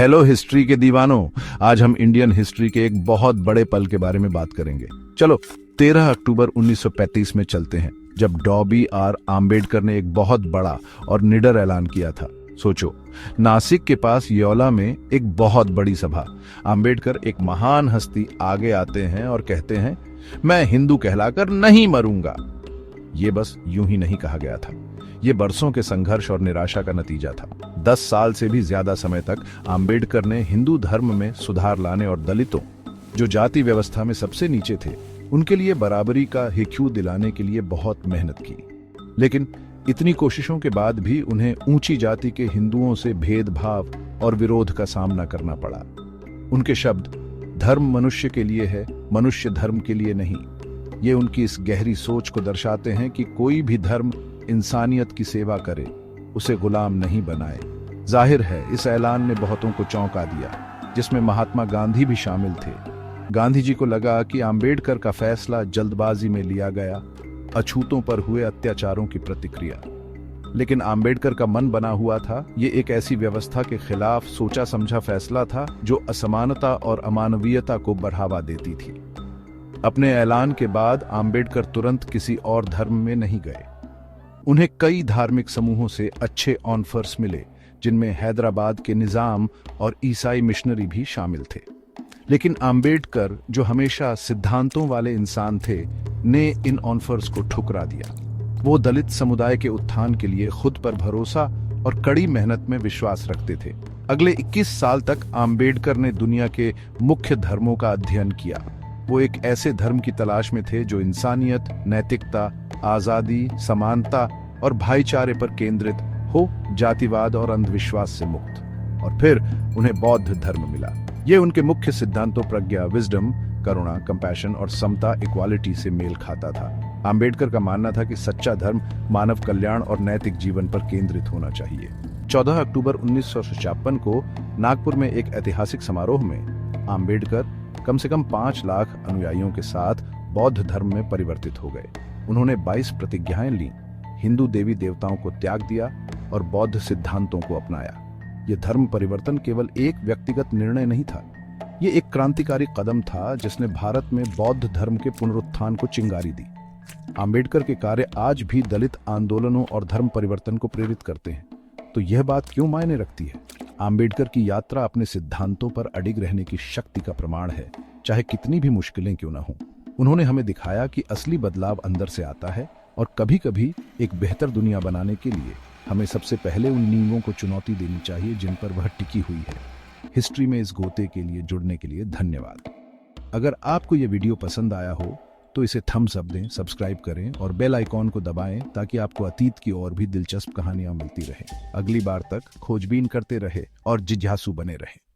Hello history के दीवानों, आज हम इंडियन हिस्ट्री के एक बहुत बड़े पल के बारे में बात करेंगे। चलो 13 अक्टूबर 1935 में चलते हैं, जब डॉबी आर आम्बेडकर ने एक बहुत बड़ा और निडर ऐलान किया था। सोचो, नासिक के पास योला में एक बहुत बड़ी सभा। आम्बेडकर, एक महान हस्ती, आगे आते हैं और कहते हैं, मैं हिंदू कहलाकर नहीं मरूंगा। ये बस यूं ही नहीं कहा गया था, ये बरसों के संघर्ष और निराशा का नतीजा था। 10 साल से भी ज्यादा समय तक आम्बेडकर ने हिंदू धर्म में सुधार लाने और दलितों, जो जाति व्यवस्था में सबसे नीचे थे, उनके लिए बराबरी का हिक्यू दिलाने के लिए बहुत मेहनत की। लेकिन इतनी कोशिशों के बाद भी उन्हें ऊंची जाति के हिंदुओं से भेदभाव और विरोध का सामना करना पड़ा। उनके शब्द, धर्म मनुष्य के लिए है, मनुष्य धर्म के लिए नहीं, ये उनकी इस गहरी सोच को दर्शाते हैं कि कोई भी धर्म इंसानियत की सेवा करे, उसे गुलाम नहीं बनाए। जाहिर है, इस ऐलान ने बहुतों को चौंका दिया, जिसमें महात्मा गांधी भी शामिल थे। गांधी जी को लगा कि आम्बेडकर का फैसला जल्दबाजी में लिया गया, अछूतों पर हुए अत्याचारों की प्रतिक्रिया। लेकिन आम्बेडकर का मन बना हुआ था, ये एक ऐसी व्यवस्था के खिलाफ सोचा समझा फैसला था जो असमानता और अमानवीयता को बढ़ावा देती थी। अपने ऐलान के बाद आम्बेडकर तुरंत किसी और धर्म में नहीं गए। उन्हें कई धार्मिक समूहों से अच्छे ऑफर्स मिले, जिनमें हैदराबाद के निजाम और ईसाई मिशनरी भी शामिल थे। लेकिन आम्बेडकर, जो हमेशा सिद्धांतों वाले इंसान थे, ने इन ऑफर्स को ठुकरा दिया। वो दलित समुदाय के उत्थान के लिए खुद पर भरोसा और कड़ी मेहनत में विश्वास रखते थे। अगले 21 साल तक आम्बेडकर ने दुनिया के मुख्य धर्मों का अध्ययन किया। वो एक ऐसे धर्म की तलाश में थे जो इंसानियत, नैतिकता, आजादी, समानता और भाईचारे पर केंद्रित हो, जातिवाद और अंधविश्वास से मुक्त। और फिर उन्हें बौद्ध धर्म मिला। ये उनके मुख्य सिद्धांतों प्रज्ञा, विजडम, करुणा, कंपैशन और समता, इक्वालिटी से मेल खाता था। आम्बेडकर का मानना था कि सच्चा धर्म मानव कल्याण और नैतिक जीवन पर केंद्रित होना चाहिए। 14 अक्टूबर 1956 को नागपुर में एक ऐतिहासिक समारोह में आम्बेडकर कम से कम 5 लाख अनुयायियों के साथ बौद्ध धर्म में परिवर्तित हो गए। उन्होंने 22 प्रतिज्ञाएं ली, हिंदू देवी देवताओं को त्याग दिया और बौद्ध सिद्धांतों को अपनाया। यह धर्म परिवर्तन केवल एक व्यक्तिगत निर्णय नहीं था, ये एक क्रांतिकारी कदम था जिसने भारत में बौद्ध धर्म के पुनरुत्थान को चिंगारी दी। आम्बेडकर के कार्य आज भी दलित आंदोलनों और धर्म परिवर्तन को प्रेरित करते हैं। तो यह बात क्यों मायने रखती है? आम्बेडकर की यात्रा अपने सिद्धांतों पर अडिग रहने की शक्ति का प्रमाण है, चाहे कितनी भी मुश्किलें क्यों न हों। उन्होंने हमें दिखाया कि असली बदलाव अंदर से आता है और कभी-कभी एक बेहतर दुनिया बनाने के लिए हमें सबसे पहले उन नींवों को चुनौती देनी चाहिए जिन पर वह टिकी हुई है। हिस्ट्री में इस गोते के लिए जुड़ने के लिए धन्यवाद। अगर आपको यह वीडियो पसंद आया हो तो इसे थम्स अप दें, सब्सक्राइब करें और बेल आइकॉन को दबाएं ताकि आपको अतीत की और भी दिलचस्प कहानियां मिलती रहे। अगली बार तक खोजबीन करते रहे और जिज्ञासु बने रहें।